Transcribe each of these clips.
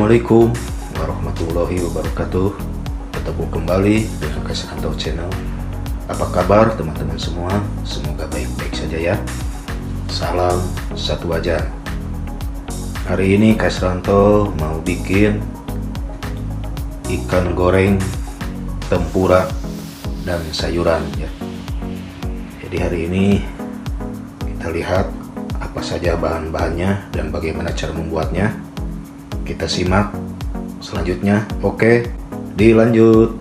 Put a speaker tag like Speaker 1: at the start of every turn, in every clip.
Speaker 1: Assalamualaikum warahmatullahi wabarakatuh. Ketemu kembali dengan Kais Rantau Channel. Apa kabar teman-teman semua? Semoga baik-baik saja ya. Salam satu wajah. Hari ini Kais Rantau mau bikin ikan goreng, tempura, dan sayuran ya. Jadi hari ini kita lihat apa saja bahan-bahannya dan bagaimana cara membuatnya. Kita simak selanjutnya. Oke, dilanjut.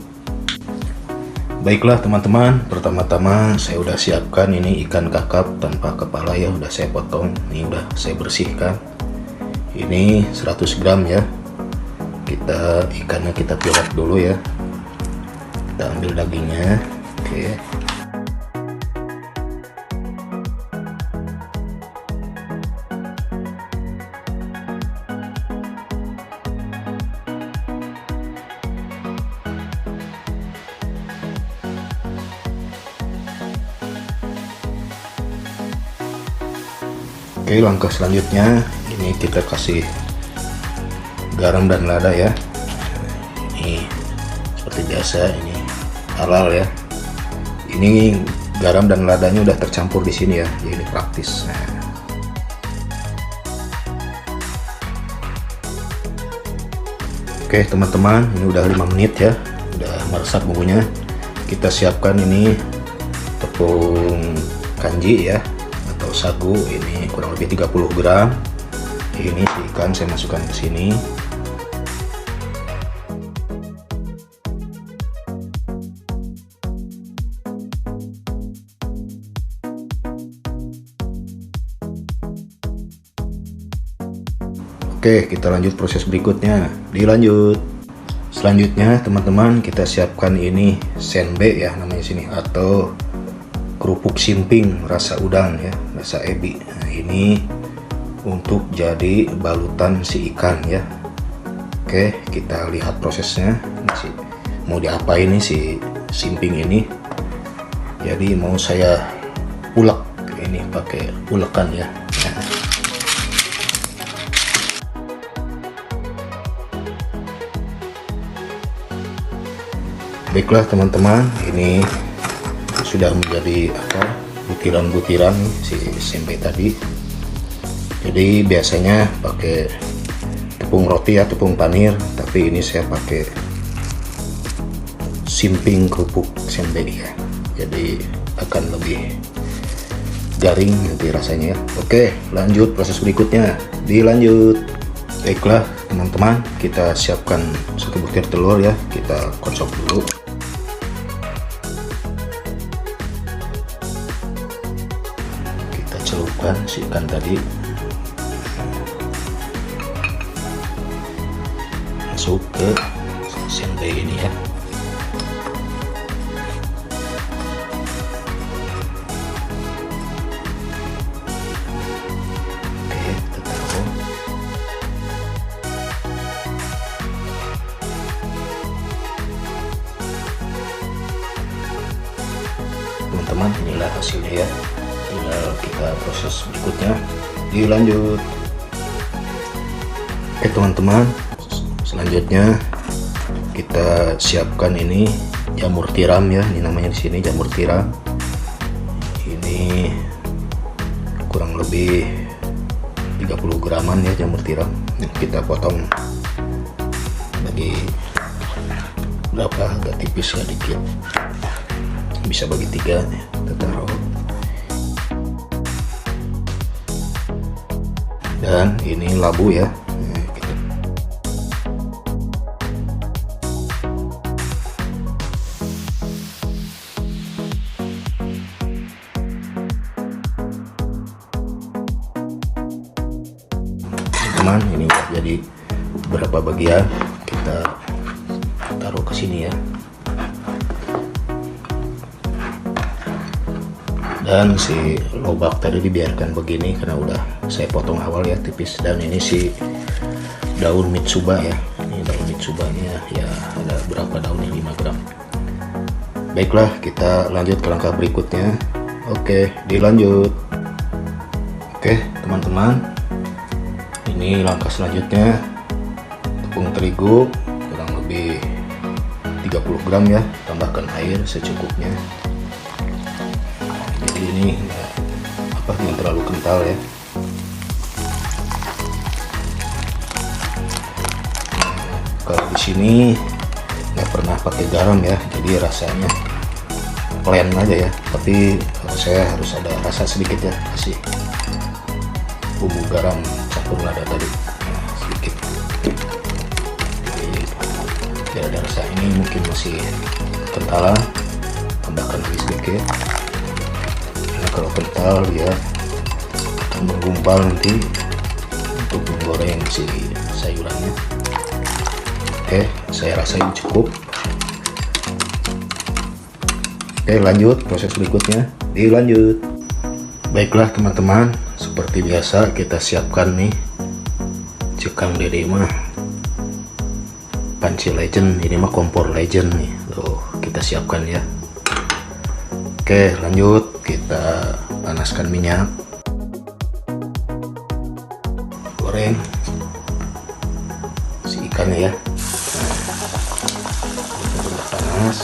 Speaker 1: Baiklah teman-teman, pertama-tama saya udah siapkan ini ikan kakap tanpa kepala ya, udah saya potong. Ini udah saya bersihkan. Ini 100 gram ya. Ikannya kita pilek dulu ya. Kita ambil dagingnya. Oke. Oke, langkah selanjutnya ini kita kasih garam dan lada ya. Ini seperti biasa, ini halal ya. Ini garam dan ladanya udah tercampur di sini ya, jadi ini praktis. Oke teman-teman, ini udah 5 menit ya, udah meresap bumbunya. Kita siapkan ini tepung kanji ya, atau sagu, ini kurang lebih 30 gram. Ini ikan saya masukkan ke sini. Oke, kita lanjut proses berikutnya. Dilanjut. Selanjutnya teman-teman, kita siapkan ini senbei ya namanya sini, atau kerupuk simping rasa udang ya, rasa ebi. Nah, ini untuk jadi balutan si ikan ya. Oke, kita lihat prosesnya. Ini mau diapain nih si simping ini? Jadi mau saya ulek, ini pakai ulekan ya. Baiklah teman-teman, ini sudah menjadi butiran-butiran si senbei tadi. Jadi biasanya pakai tepung roti ya, tepung panir, tapi ini saya pakai simping kerupuk senbei ya, jadi akan lebih garing nanti rasanya ya. Oke, lanjut proses berikutnya. Dilanjut. Baiklah teman-teman, kita siapkan 1 butir telur ya, kita kocok dulu. Celupkan si ikan tadi, masuk ke senbei ini ya. Oke, kita taruh. Teman-teman, inilah hasilnya ya. Tinggal kita proses berikutnya. Dilanjut. Oke teman-teman, selanjutnya kita siapkan ini jamur tiram ya, ini namanya di sini jamur tiram. Ini kurang lebih 30 graman ya jamur tiram. Kita potong bagi berapa, agak tipis ya dikit, bisa bagi 3 ya. Kita taruh. Dan ini labu ya. Teman, ini udah jadi beberapa bagian, kita taruh ke sini ya. Dan si lobak tadi dibiarkan begini karena udah saya potong awal ya, tipis. Dan ini si daun mitsuba ya, ini daun mitsubanya ya, ada berapa daun ini, 5 gram. Baiklah, kita lanjut ke langkah berikutnya. Oke, dilanjut. Oke teman-teman, ini langkah selanjutnya. tepung terigu kurang lebih 30 gram ya, tambahkan air secukupnya. Jadi ini jangan terlalu kental ya. Kalau di sini nggak pernah pakai garam ya, jadi rasanya plain aja ya, tapi saya harus ada rasa sedikit ya, kasih bumbu garam campur lada tadi sedikit. Jadi biar ada rasa, ini mungkin masih kental, tambahkan lagi sedikit. Karena kalau kental dia akan menggumpal nanti untuk menggoreng si sayurannya. Oke, saya rasa ini cukup. Oke, lanjut proses berikutnya, dilanjut. Baiklah teman-teman, seperti biasa kita siapkan nih cekang dede mah panci legend, ini mah kompor legend nih. Tuh, kita siapkan ya. Oke, lanjut kita panaskan minyak. Goreng si ikannya ya. Udah panas.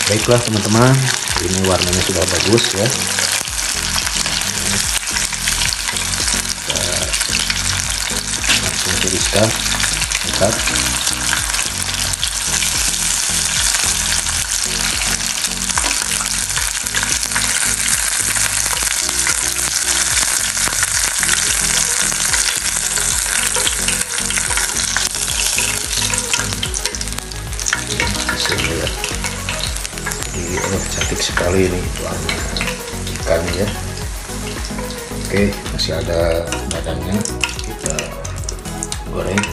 Speaker 1: Baiklah teman-teman, ini warnanya sudah bagus ya. Kita langsung tiriskan, angkat. Ya. Cantik sekali ini warna ikannya ya. Oke, masih ada badannya, kita goreng.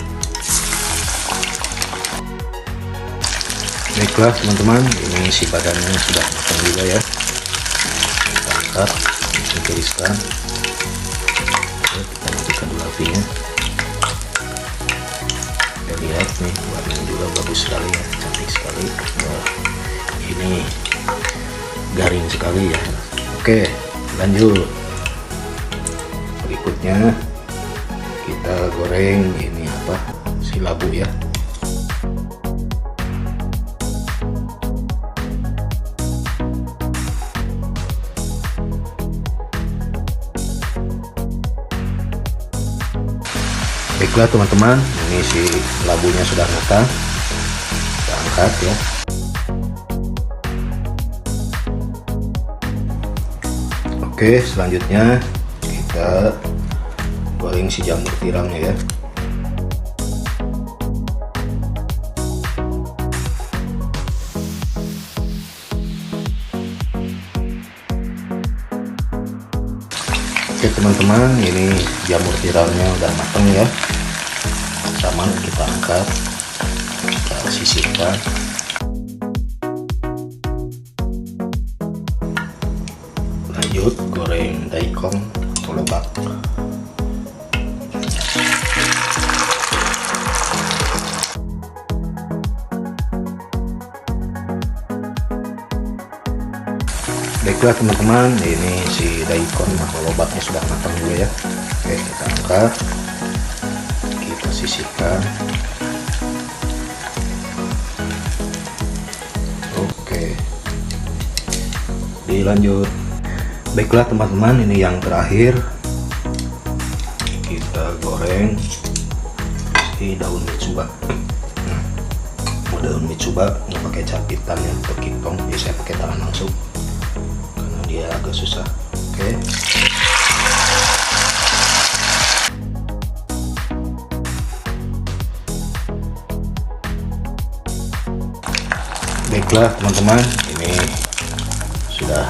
Speaker 1: Baiklah teman-teman, ini si badannya sudah matang juga ya. Kita angkat, kita tiriskan. Oke, kita matikan dulu apinya. Kita lihat nih, warnanya juga bagus sekali ya, cantik sekali. Wah, ini garing sekali ya. Oke, lanjut. Berikutnya kita goreng ini si labu ya. Baiklah teman-teman, ini si labunya sudah matang. Kita angkat ya. Oke, selanjutnya kita goreng si jamur tiramnya ya. Oke teman-teman, ini jamur tiramnya udah matang ya. Sama kita angkat, kita sisihkan. Lanjut goreng daikon atau lebak. Baiklah teman-teman, ini si daikon atau lobaknya sudah matang juga ya. Oke, kita angkat, kita sisihkan. Oke, dilanjut. Baiklah teman-teman, ini yang terakhir kita goreng si daun mitsuba. Daun mitsuba nggak pakai capitan ya, untuk kitong, jadi saya pakai tangan langsung karena dia agak susah. Oke. Baiklah teman-teman, ini sudah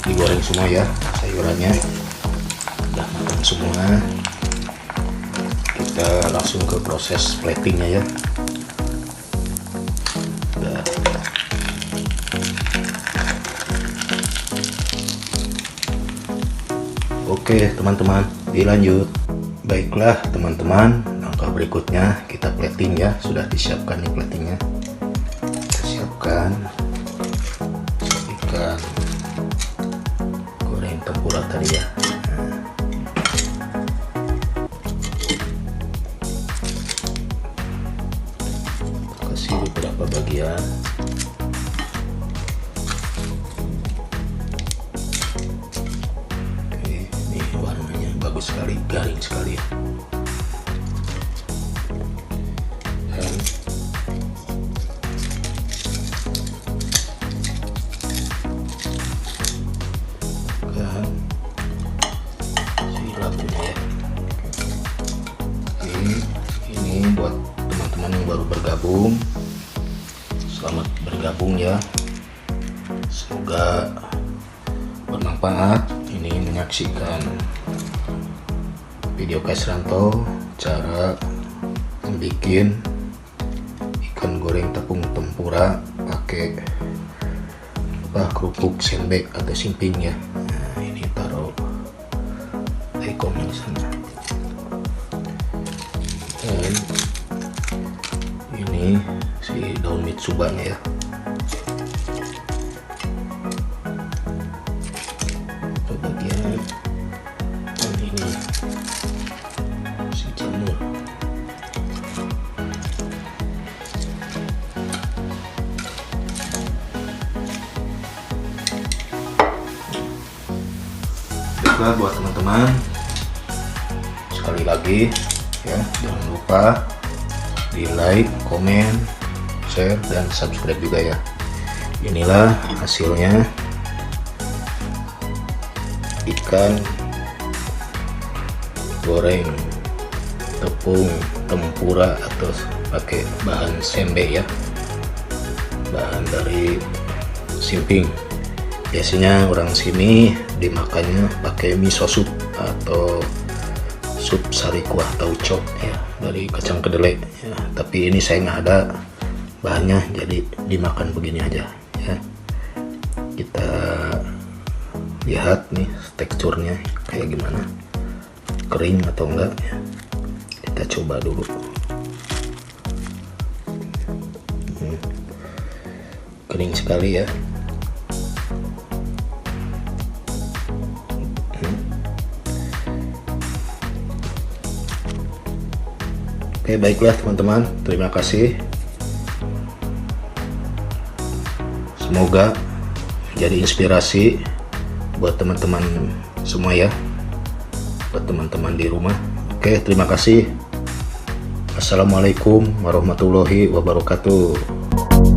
Speaker 1: digoreng semua ya, sayurannya udah matang semua. Kita langsung ke proses platingnya ya. Oke teman-teman, dilanjut. Baiklah teman-teman, Langkah berikutnya kita plating ya, sudah disiapkan nih platingnya. Kita siapkan ikan goreng tempura tadi ya. Kasih beberapa bagian. Oke, ini warnanya bagus sekali, garing sekali ya. Ini buat teman-teman yang baru bergabung, selamat bergabung ya, semoga bermanfaat. Ini menyaksikan video Kasranto cara membuat ikan goreng tepung tempura pakai kerupuk senbei atau simping ya. Nah, ini taruh ikonnya di sana. Dan ini si daun mitsubanya ya. Bagian dan ini si jamur. Baiklah buat teman-teman, sekali lagi ya, jangan lupa di like, komen, share, dan subscribe juga ya. Inilah hasilnya ikan goreng tepung tempura atau pakai bahan senbei ya, bahan dari simping. Biasanya orang sini dimakannya pakai miso soup atau sup sari kuah tauco ya, dari kacang kedelai ya. Tapi ini saya nggak ada bahannya, jadi dimakan begini aja ya. Kita lihat nih teksturnya kayak gimana, kering atau enggak ya. Kita coba dulu. Kering sekali ya. Oke, baiklah teman-teman, terima kasih. Semoga jadi inspirasi buat teman-teman semua ya, buat teman-teman di rumah. Oke, terima kasih. Assalamualaikum warahmatullahi wabarakatuh.